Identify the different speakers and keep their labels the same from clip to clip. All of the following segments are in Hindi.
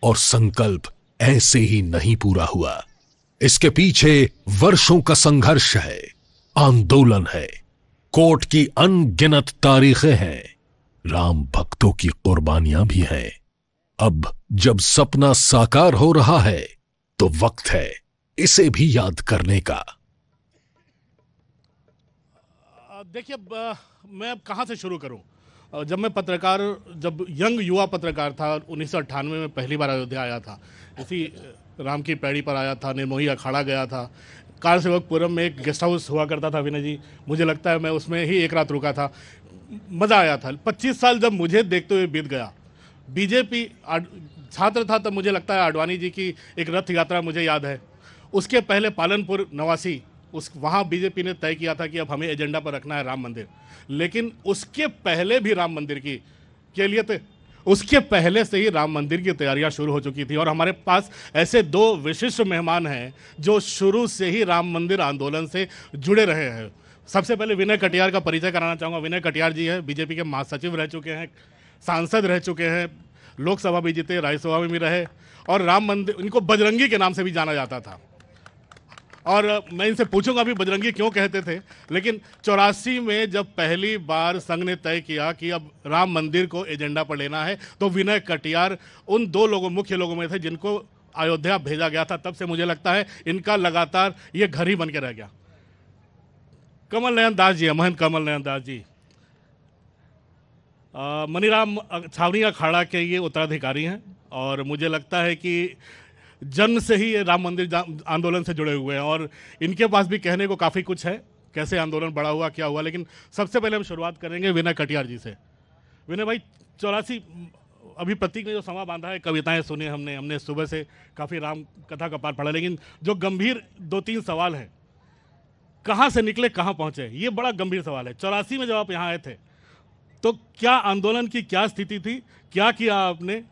Speaker 1: और संकल्प ऐसे ही नहीं पूरा हुआ। इसके पीछे वर्षों का संघर्ष है, आंदोलन है, कोर्ट की अनगिनत तारीखें हैं, राम भक्तों की कुर्बानियां भी हैं। अब जब सपना साकार हो रहा है तो वक्त है इसे भी याद करने का।
Speaker 2: देखिए, मैं अब कहाँ से शुरू करूं। जब यंग युवा पत्रकार था, 1998 में पहली बार अयोध्या आया था, इसी राम की पैड़ी पर आया था, निर्मोही अखाड़ा गया था। कार सेवकपुरम में एक गेस्ट हाउस हुआ करता था विनय जी, मुझे लगता है मैं उसमें ही एक रात रुका था, मज़ा आया था। 25 साल जब मुझे देखते हुए बीत गया, बीजेपी छात्र था तब मुझे लगता है आडवाणी जी की एक रथ यात्रा मुझे याद है। उसके पहले पालनपुर नवासी, वहाँ बीजेपी ने तय किया था कि अब हमें एजेंडा पर रखना है राम मंदिर, लेकिन उसके पहले भी राम मंदिर के लिए तो उसके पहले से ही राम मंदिर की तैयारियां शुरू हो चुकी थी। और हमारे पास ऐसे दो विशिष्ट मेहमान हैं जो शुरू से ही राम मंदिर आंदोलन से जुड़े रहे हैं। सबसे पहले विनय कटियार का परिचय कराना चाहूँगा। विनय कटियार जी है, बीजेपी के महासचिव रह चुके हैं, सांसद रह चुके हैं, लोकसभा भी जीते, राज्यसभा में भी रहे, और राम मंदिर, इनको बजरंगी के नाम से भी जाना जाता था। और मैं इनसे पूछूंगा अभी बजरंगी क्यों कहते थे, लेकिन 84 में जब पहली बार संघ ने तय किया कि अब राम मंदिर को एजेंडा पर लेना है, तो विनय कटियार उन दो लोगों, मुख्य लोगों में थे जिनको अयोध्या भेजा गया था। तब से मुझे लगता है इनका लगातार ये घर ही बन के रह गया। कमल नयन दास जी, महंत कमल नयन दास जी, मनीराम छावनी अखाड़ा के ये उत्तराधिकारी हैं, और मुझे लगता है कि जन्म से ही ये राम मंदिर आंदोलन से जुड़े हुए हैं, और इनके पास भी कहने को काफ़ी कुछ है, कैसे आंदोलन बड़ा हुआ, क्या हुआ। लेकिन सबसे पहले हम शुरुआत करेंगे विनय कटियार जी से। विनय भाई, 84 अभी प्रतीक ने जो समा बांधा है, कविताएं सुनी हमने सुबह से काफ़ी राम कथा का पाठ पढ़ा, लेकिन जो गंभीर 2-3 सवाल हैं, कहाँ से निकले कहाँ पहुँचे, ये बड़ा गंभीर सवाल है। 84 में जब आप यहाँ आए थे तो क्या आंदोलन की क्या स्थिति थी, क्या किया आपने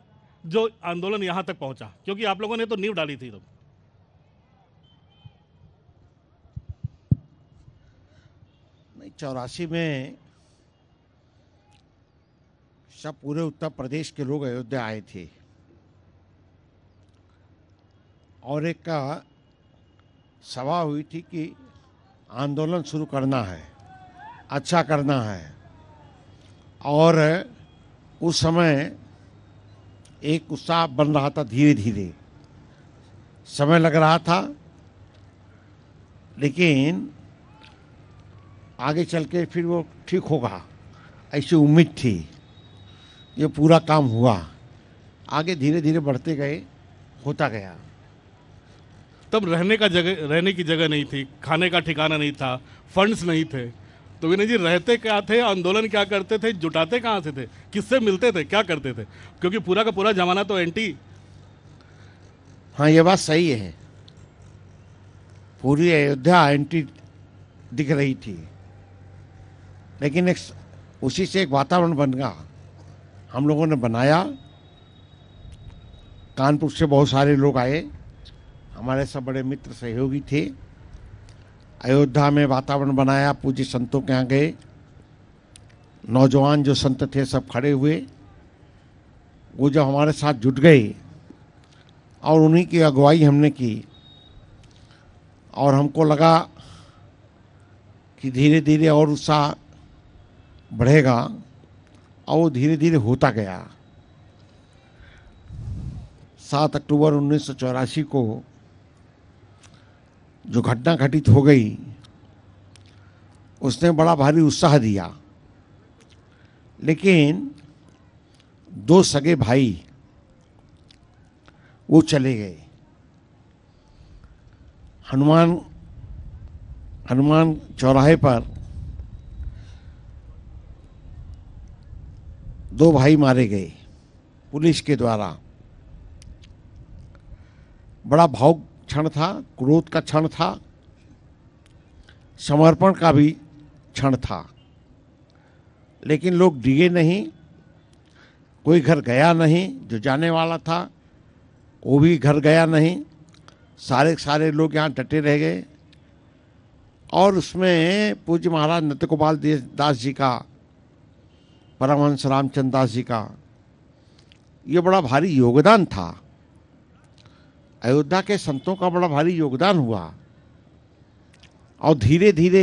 Speaker 2: जो आंदोलन यहां तक पहुंचा, क्योंकि आप लोगों ने तो नींव डाली थी। तो
Speaker 3: नहीं, 84 में सब पूरे उत्तर प्रदेश के लोग अयोध्या आए थे, और एक का सभा हुई थी कि आंदोलन शुरू करना है, अच्छा करना है। और उस समय एक उत्साह बन रहा था, धीरे धीरे समय लग रहा था, लेकिन आगे चल के फिर वो ठीक होगा ऐसी उम्मीद थी। ये पूरा काम हुआ, आगे धीरे धीरे बढ़ते गए, होता गया।
Speaker 2: तब रहने की जगह नहीं थी, खाने का ठिकाना नहीं था, फंड्स नहीं थे, तो विनय जी रहते क्या थे, आंदोलन क्या करते थे, जुटाते कहाँ से थे, किससे मिलते थे, क्या करते थे, क्योंकि पूरा का पूरा जमाना तो एंटी।
Speaker 3: हाँ, ये बात सही है, पूरी अयोध्या एंटी दिख रही थी, लेकिन उसी से एक वातावरण बन गया, हम लोगों ने बनाया। कानपुर से बहुत सारे लोग आए, हमारे सब बड़े मित्र सहयोगी थे। अयोध्या में वातावरण बनाया, पूज्य संतों के यहाँ गए, नौजवान जो संत थे सब खड़े हुए, वो जब हमारे साथ जुट गए और उन्हीं की अगुवाई हमने की, और हमको लगा कि धीरे धीरे और उत्साह बढ़ेगा, और वो धीरे धीरे होता गया। 7 अक्टूबर 1984 को जो घटना घटित हो गई, उसने बड़ा भारी उत्साह दिया, लेकिन 2 सगे भाई वो चले गए। हनुमान चौराहे पर 2 भाई मारे गए पुलिस के द्वारा। बड़ा भावुक क्षण था, क्रोध का क्षण था, समर्पण का भी क्षण था, लेकिन लोग डिगे नहीं, कोई घर गया नहीं, जो जाने वाला था वो भी घर गया नहीं, सारे लोग यहाँ डटे रह गए। और उसमें पूज्य महाराज नृत्य गोपाल दास जी का, परमहंस रामचंद्र दास जी का ये बड़ा भारी योगदान था। अयोध्या के संतों का बड़ा भारी योगदान हुआ और धीरे धीरे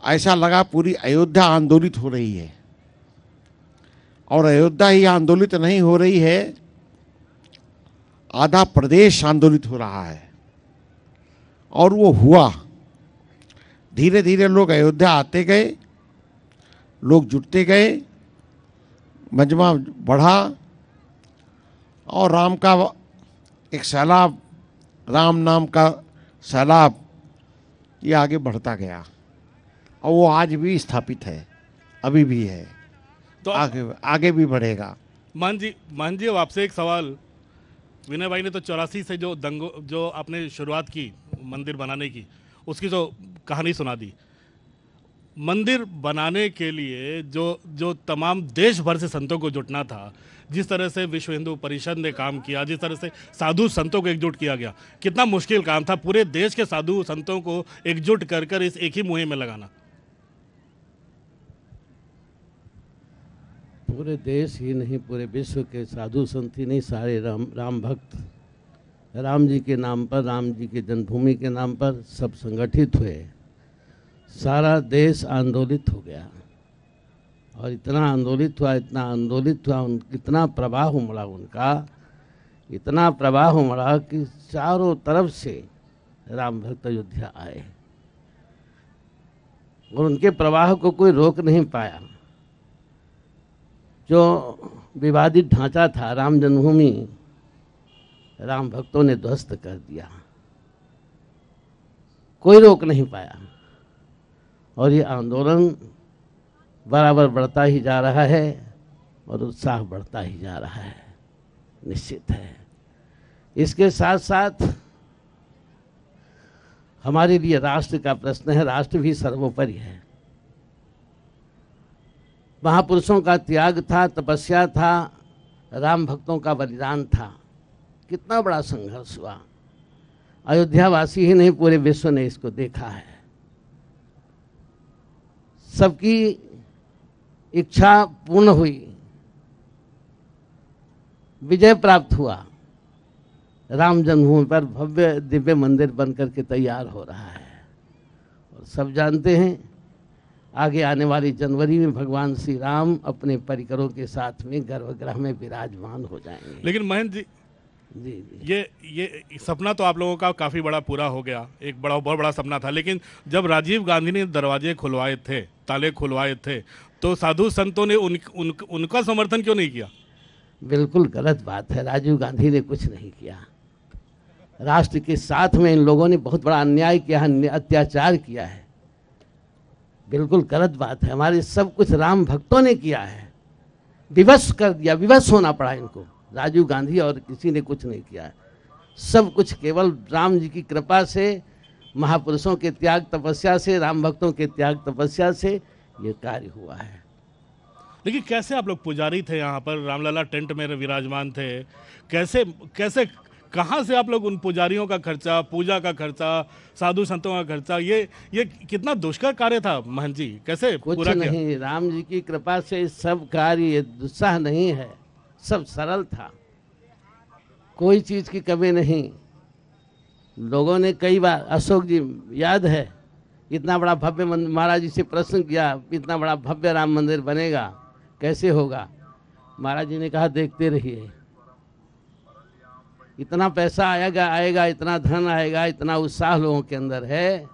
Speaker 3: ऐसा लगा पूरी अयोध्या आंदोलित हो रही है। और अयोध्या ही आंदोलित नहीं हो रही है, आधा प्रदेश आंदोलित हो रहा है। और वो हुआ। धीरे धीरे लोग अयोध्या आते गए, लोग जुटते गए, मजमा बढ़ा और राम का एक सैलाब, राम नाम का सैलाब ये आगे बढ़ता गया और वो आज भी स्थापित है, अभी भी है, तो आगे भी बढ़ेगा।
Speaker 2: मान जी अब आपसे एक सवाल। विनय भाई ने तो 84 से जो आपने शुरुआत की मंदिर बनाने की, उसकी जो कहानी सुना दी। मंदिर बनाने के लिए जो तमाम देश भर से संतों को जुटना था, जिस तरह से विश्व हिंदू परिषद ने काम किया, जिस तरह से साधु संतों को एकजुट किया गया, कितना मुश्किल काम था पूरे देश के साधु संतों को एकजुट कर इस एक ही मुहिम में लगाना।
Speaker 4: पूरे देश ही नहीं, पूरे विश्व के साधु संत ही नहीं, सारे राम भक्त राम जी के नाम पर, राम जी की जन्मभूमि के नाम पर सब संगठित हुए। सारा देश आंदोलित हो गया और इतना आंदोलित हुआ, इतना प्रवाह उमड़ा उनका, इतना प्रवाह उमड़ा कि चारों तरफ से राम भक्त अयोध्या आए और उनके प्रवाह को कोई रोक नहीं पाया। जो विवादित ढांचा था राम जन्मभूमि, राम भक्तों ने ध्वस्त कर दिया, कोई रोक नहीं पाया। और ये आंदोलन बराबर बढ़ता ही जा रहा है और उत्साह बढ़ता ही जा रहा है, निश्चित है। इसके साथ साथ हमारे लिए राष्ट्र का प्रश्न है, राष्ट्र भी सर्वोपरि है। महापुरुषों का त्याग था, तपस्या था, राम भक्तों का बलिदान था, कितना बड़ा संघर्ष हुआ। अयोध्या वासी ही नहीं, पूरे विश्व ने इसको देखा है। सबकी इच्छा पूर्ण हुई, विजय प्राप्त हुआ। राम जन्मभूमि पर भव्य दिव्य मंदिर बनकर के तैयार हो रहा है और सब जानते हैं आगे आने वाली जनवरी में भगवान श्री राम अपने परिकरों के साथ में गर्भगृह में विराजमान हो जाएंगे।
Speaker 2: लेकिन महेंद्र जी, ये सपना तो आप लोगों का काफ़ी बड़ा पूरा हो गया, एक बहुत बड़ा सपना था। लेकिन जब राजीव गांधी ने दरवाजे खुलवाए थे, ताले खुलवाए थे, तो साधु संतों ने उनका समर्थन क्यों नहीं किया?
Speaker 4: बिल्कुल गलत बात है। राजीव गांधी ने कुछ नहीं किया। राष्ट्र के साथ में इन लोगों ने बहुत बड़ा अन्याय किया है, अत्याचार किया है। बिल्कुल गलत बात है। हमारे सब कुछ राम भक्तों ने किया है, विवश कर दिया, विवश होना पड़ा इनको। राजीव गांधी और किसी ने कुछ नहीं किया है। सब कुछ केवल राम जी की कृपा से, महापुरुषों के त्याग तपस्या से, राम भक्तों के त्याग तपस्या से ये कार्य हुआ है।
Speaker 2: लेकिन कैसे आप लोग पुजारी थे यहाँ पर, रामलला टेंट में विराजमान थे, कैसे कहाँ से आप लोग उन पुजारियों का खर्चा, पूजा का खर्चा, साधु संतों का खर्चा, ये कितना दुष्कर कार्य था महंत जी, कैसे
Speaker 4: कुछ
Speaker 2: पूरा
Speaker 4: नहीं किया? राम जी की कृपा से सब कार्य दुस्साह नहीं है, सब सरल था, कोई चीज़ की कमी नहीं। लोगों ने कई बार, अशोक जी याद है, इतना बड़ा भव्य महाराज जी से प्रश्न किया, इतना बड़ा भव्य राम मंदिर बनेगा, कैसे होगा? महाराज जी ने कहा देखते रहिए, इतना पैसा आएगा, इतना धन आएगा, इतना उत्साह लोगों के अंदर है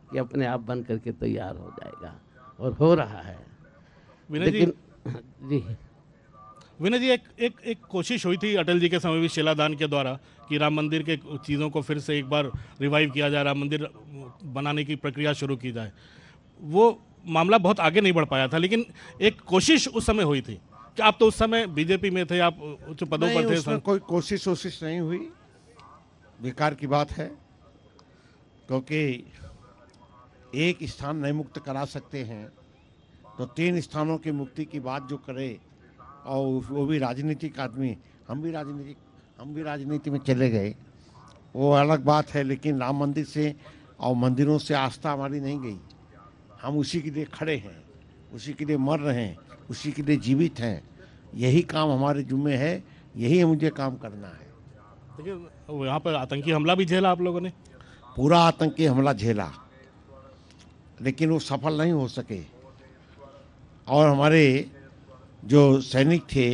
Speaker 4: कि अपने आप बन करके तैयार हो जाएगा, और हो रहा है। लेकिन जी
Speaker 2: विनय जी, एक कोशिश हुई थी अटल जी के समय भी शिलादान के द्वारा कि राम मंदिर के चीज़ों को फिर से एक बार रिवाइव किया जाए, राम मंदिर बनाने की प्रक्रिया शुरू की जाए। वो मामला बहुत आगे नहीं बढ़ पाया था, लेकिन एक कोशिश उस समय हुई थी। क्या आप तो उस समय बीजेपी में थे, आप उच्च पदों पर थे?
Speaker 3: उसमें कोई कोशिश नहीं हुई, बेकार की बात है, क्योंकि एक स्थान नहीं मुक्त करा सकते हैं तो 3 स्थानों की मुक्ति की बात जो करे, और वो भी राजनीतिक आदमी, हम भी राजनीति में चले गए, वो अलग बात है। लेकिन राम मंदिर से और मंदिरों से आस्था हमारी नहीं गई। हम उसी के लिए खड़े हैं, उसी के लिए मर रहे हैं, उसी के लिए जीवित हैं, यही काम हमारे जुम्मे है, यही मुझे काम करना है।
Speaker 2: देखिए यहाँ पर आतंकी हमला भी झेला आप लोगों ने।
Speaker 3: पूरा आतंकी हमला झेला, लेकिन वो सफल नहीं हो सके। और हमारे जो सैनिक थे,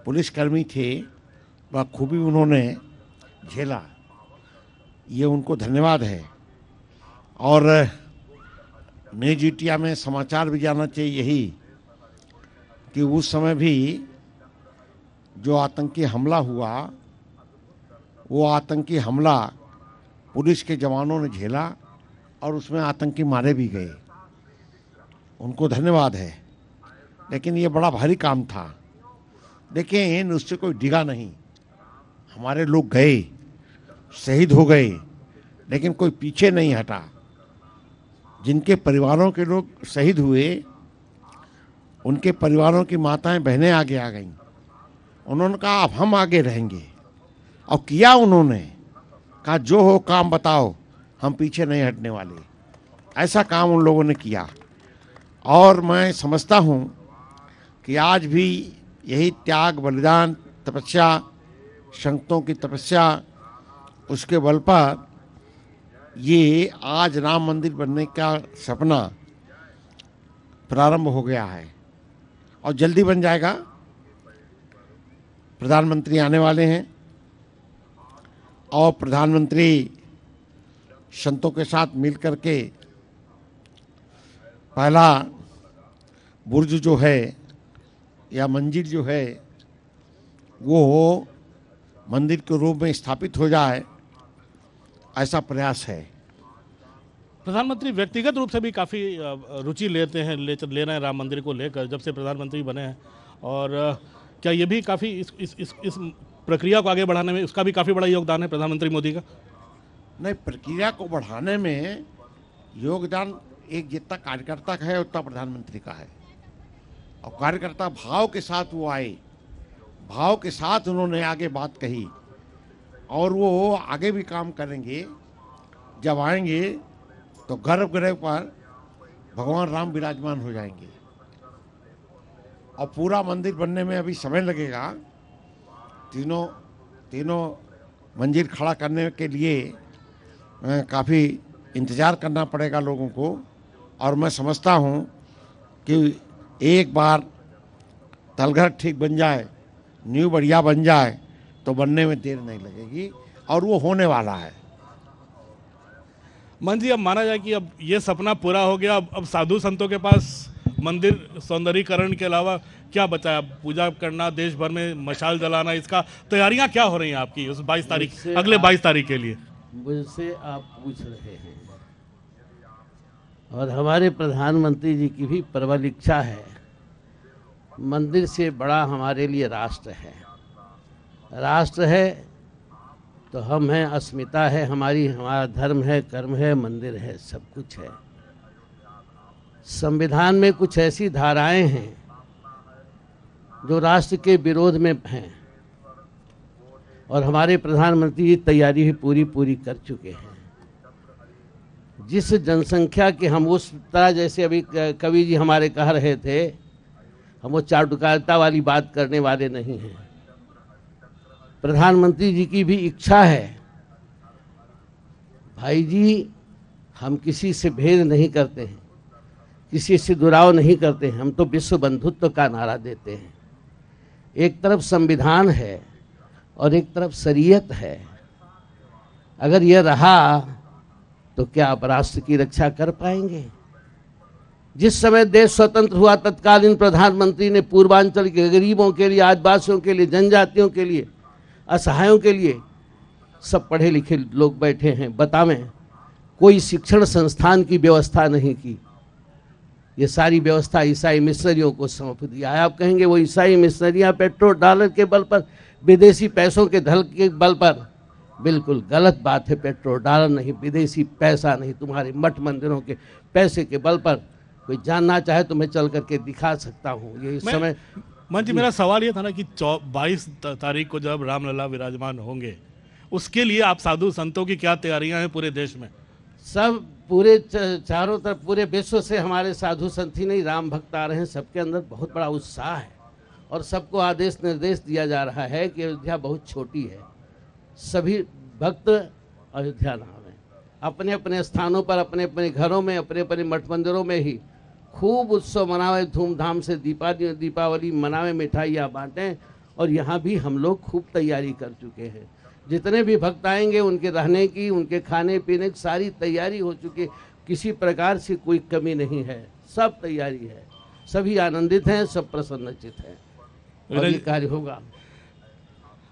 Speaker 3: पुलिसकर्मी थे, वह खूबी उन्होंने झेला, ये उनको धन्यवाद है। और न्यूज इंडिया में समाचार भी जाना चाहिए यही कि उस समय भी जो आतंकी हमला हुआ, वो आतंकी हमला पुलिस के जवानों ने झेला और उसमें आतंकी मारे भी गए, उनको धन्यवाद है। लेकिन ये बड़ा भारी काम था। लेकिन उससे कोई डिगा नहीं, हमारे लोग गए, शहीद हो गए, लेकिन कोई पीछे नहीं हटा। जिनके परिवारों के लोग शहीद हुए, उनके परिवारों की माताएं बहनें आगे आ गईं। उन्होंने कहा अब हम आगे रहेंगे, और किया उन्होंने। कहा जो हो काम बताओ, हम पीछे नहीं हटने वाले। ऐसा काम उन लोगों ने किया। और मैं समझता हूँ कि आज भी यही त्याग, बलिदान, तपस्या, संतों की तपस्या, उसके बल पर ये आज राम मंदिर बनने का सपना प्रारंभ हो गया है और जल्दी बन जाएगा। प्रधानमंत्री आने वाले हैं और प्रधानमंत्री संतों के साथ मिल करके पहला बुर्ज जो है या मंजिल जो है वो मंदिर के रूप में स्थापित हो जाए, ऐसा प्रयास है।
Speaker 2: प्रधानमंत्री व्यक्तिगत रूप से भी काफ़ी रुचि लेते हैं, ले रहे हैं राम मंदिर को लेकर जब से प्रधानमंत्री बने हैं। और क्या ये भी काफ़ी इस प्रक्रिया को आगे बढ़ाने में उसका भी काफ़ी बड़ा योगदान है प्रधानमंत्री मोदी का?
Speaker 3: नहीं, प्रक्रिया को बढ़ाने में योगदान एक जितना कार्यकर्ता का है उतना प्रधानमंत्री का है। और कार्यकर्ता भाव के साथ वो आए, भाव के साथ उन्होंने आगे बात कही, और वो आगे भी काम करेंगे। जब आएंगे तो गर्भगृह पर भगवान राम विराजमान हो जाएंगे। और पूरा मंदिर बनने में अभी समय लगेगा। तीनों मंजिल खड़ा करने के लिए काफ़ी इंतज़ार करना पड़ेगा लोगों को। और मैं समझता हूँ कि एक बार तलघर ठीक बन जाए, नींव बढ़िया बन जाए, तो बनने में देर नहीं लगेगी, और वो होने वाला है।
Speaker 2: मान जी, अब माना जाए कि अब ये सपना पूरा हो गया, अब साधु संतों के पास मंदिर सौंदर्यीकरण के अलावा क्या बचा है? पूजा करना, देश भर में मशाल जलाना, इसका तैयारियां क्या हो रही हैं आपकी उस 22 तारीख, अगले 22 तारीख के लिए?
Speaker 4: मुझसे आप पूछ रहे हैं, और हमारे प्रधानमंत्री जी की भी प्रबल इच्छा है। मंदिर से बड़ा हमारे लिए राष्ट्र है। राष्ट्र है तो हम हैं, अस्मिता है हमारी, हमारा धर्म है, कर्म है, मंदिर है, सब कुछ है। संविधान में कुछ ऐसी धाराएं हैं जो राष्ट्र के विरोध में हैं, और हमारे प्रधानमंत्री जी तैयारी भी पूरी कर चुके हैं। जिस जनसंख्या के हम उस तरह, जैसे अभी कवि जी हमारे कह रहे थे, हम वो चाटुकारिता वाली बात करने वाले नहीं हैं। प्रधानमंत्री जी की भी इच्छा है, भाई जी हम किसी से भेद नहीं करते हैं, किसी से दुराव नहीं करते हैं, हम तो विश्व बंधुत्व का नारा देते हैं। एक तरफ संविधान है और एक तरफ शरीयत है। अगर यह रहा तो क्या आप राष्ट्र की रक्षा कर पाएंगे? जिस समय देश स्वतंत्र हुआ, तत्कालीन प्रधानमंत्री ने पूर्वांचल के गरीबों के लिए, आदिवासियों के लिए, जनजातियों के लिए, असहायों के लिए, सब पढ़े लिखे लोग बैठे हैं, बतावें कोई शिक्षण संस्थान की व्यवस्था नहीं की। ये सारी व्यवस्था ईसाई मिशनरियों को सौंप दिया है। आप कहेंगे वो ईसाई मिशनरियाँ पेट्रोल डॉलर के बल पर, विदेशी पैसों के धल के बल पर, बिल्कुल गलत बात है। पेट्रोल डॉलर नहीं, विदेशी पैसा नहीं, तुम्हारे मठ मंदिरों के पैसे के बल पर कोई जानना चाहे तो मैं चल करके दिखा सकता हूँ। ये इस समय
Speaker 2: मन जी, मेरा सवाल ये था ना कि 22 तारीख को जब रामलला विराजमान होंगे, उसके लिए आप साधु संतों की क्या तैयारियां हैं पूरे देश में?
Speaker 4: सब पूरे चारों तरफ पूरे विश्व से हमारे साधु संत ही नहीं, राम भक्त आ रहे हैं। सबके अंदर बहुत बड़ा उत्साह है और सबको आदेश निर्देश दिया जा रहा है कि अयोध्या बहुत छोटी है, सभी भक्त अयोध्या ना आवें, अपने अपने स्थानों पर, अपने अपने घरों में, अपने अपने मठ मंदिरों में ही खूब उत्सव मनावे, धूमधाम से दीपावली मनावे, मिठाइयाँ बांटें। और यहाँ भी हम लोग खूब तैयारी कर चुके हैं। जितने भी भक्त आएंगे उनके रहने की, उनके खाने पीने की सारी तैयारी हो चुकी है, किसी प्रकार से कोई कमी नहीं है, सब तैयारी है, सभी आनंदित हैं, सब प्रसन्नचित हैं और ये कार्य होगा।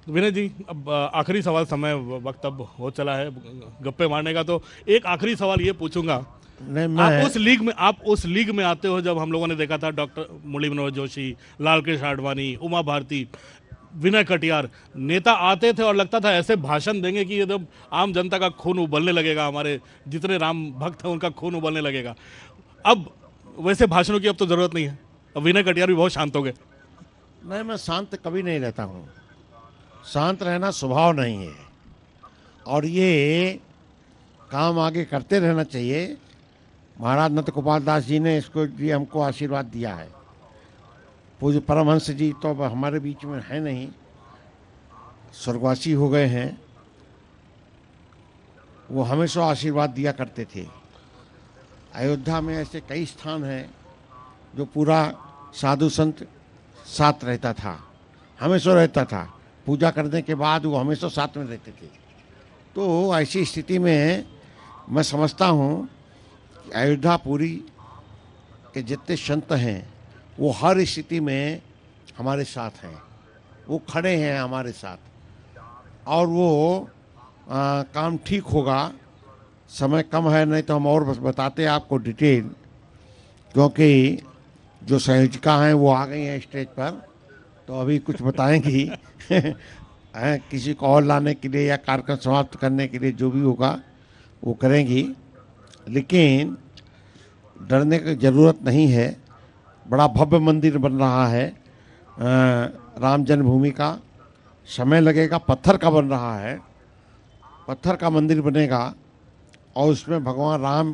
Speaker 2: विनय जी, अब आखिरी सवाल, समय वक्त अब हो चला है गप्पे मारने का, तो एक आखिरी सवाल ये पूछूंगा, आप उस लीग में आते हो जब हम लोगों ने देखा था डॉक्टर मुरली मनोहर जोशी, लालकृष्ण आडवाणी, उमा भारती, विनय कटियार, नेता आते थे और लगता था ऐसे भाषण देंगे कि एकदम आम जनता का खून उबलने लगेगा, हमारे जितने राम भक्त हैं उनका खून उबलने लगेगा। अब वैसे भाषणों की अब तो जरूरत नहीं है, अब विनय कटियार भी बहुत शांत हो गए।
Speaker 3: नहीं, मैं शांत कभी नहीं रहता हूँ, शांत रहना स्वभाव नहीं है और ये काम आगे करते रहना चाहिए। महाराज नंद गोपाल दास जी ने इसको लिए हमको आशीर्वाद दिया है। पूज्य परमहंस जी तो अब हमारे बीच में है नहीं, स्वर्गवासी हो गए हैं, वो हमेशा आशीर्वाद दिया करते थे। अयोध्या में ऐसे कई स्थान हैं जो पूरा साधु संत साथ रहता था, हमेशा रहता था, पूजा करने के बाद वो हमेशा साथ में रहते थे। तो ऐसी स्थिति में मैं समझता हूँ कि अयोध्या पुरी के जितने संत हैं वो हर स्थिति में हमारे साथ हैं, वो खड़े हैं हमारे साथ और वो काम ठीक होगा। समय कम है, नहीं तो हम और बस बताते आपको डिटेल, क्योंकि जो संयोजिका हैं वो आ गई हैं स्टेज पर, तो अभी कुछ बताएंगी किसी को और लाने के लिए या कार्यक्रम समाप्त करने के लिए जो भी होगा वो करेंगी। लेकिन डरने की ज़रूरत नहीं है, बड़ा भव्य मंदिर बन रहा है राम जन्मभूमि का, समय लगेगा, पत्थर का बन रहा है, पत्थर का मंदिर बनेगा और उसमें भगवान राम,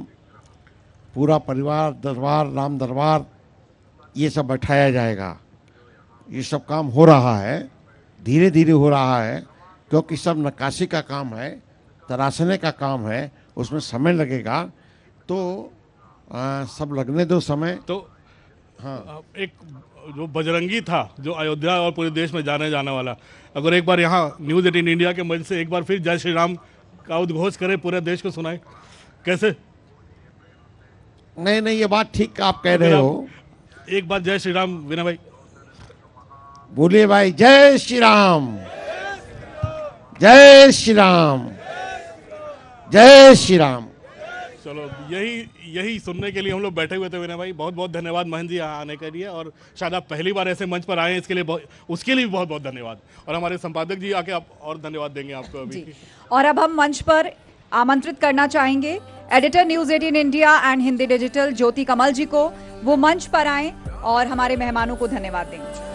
Speaker 3: पूरा परिवार, दरबार, राम दरबार, ये सब बैठाया जाएगा। ये सब काम हो रहा है, धीरे धीरे हो रहा है, क्योंकि सब नक्काशी का काम है, तराशने का काम है, उसमें समय लगेगा। तो सब लगने दो समय।
Speaker 2: तो हाँ, एक जो बजरंगी था, जो अयोध्या और पूरे देश में जाने जाने वाला, अगर एक बार यहाँ न्यूज़ 18 इंडिया के मंच से एक बार फिर जय श्री राम का उद्घोष करे, पूरे देश को सुनाए, कैसे?
Speaker 3: नहीं, ये बात ठीक आप कह रहे हो।
Speaker 2: एक बार जय श्री राम विनय भाई
Speaker 3: बोलिए भाई, जय श्री राम, जय श्री राम, जय श्री राम।
Speaker 2: चलो, यही सुनने के लिए हम लोग बैठे हुए थे विनय भाई। बहुत बहुत धन्यवाद महंत जी यहाँ आने के लिए, और शायद आप पहली बार ऐसे मंच पर आए हैं, उसके लिए भी बहुत बहुत धन्यवाद। और हमारे संपादक जी आके आप और धन्यवाद देंगे आपको अभी।
Speaker 5: और अब हम मंच पर आमंत्रित करना चाहेंगे editor News 18 India and Hindi digital Jyoti Kamal ji को, वो मंच पर आएं और हमारे मेहमानों को धन्यवाद दें।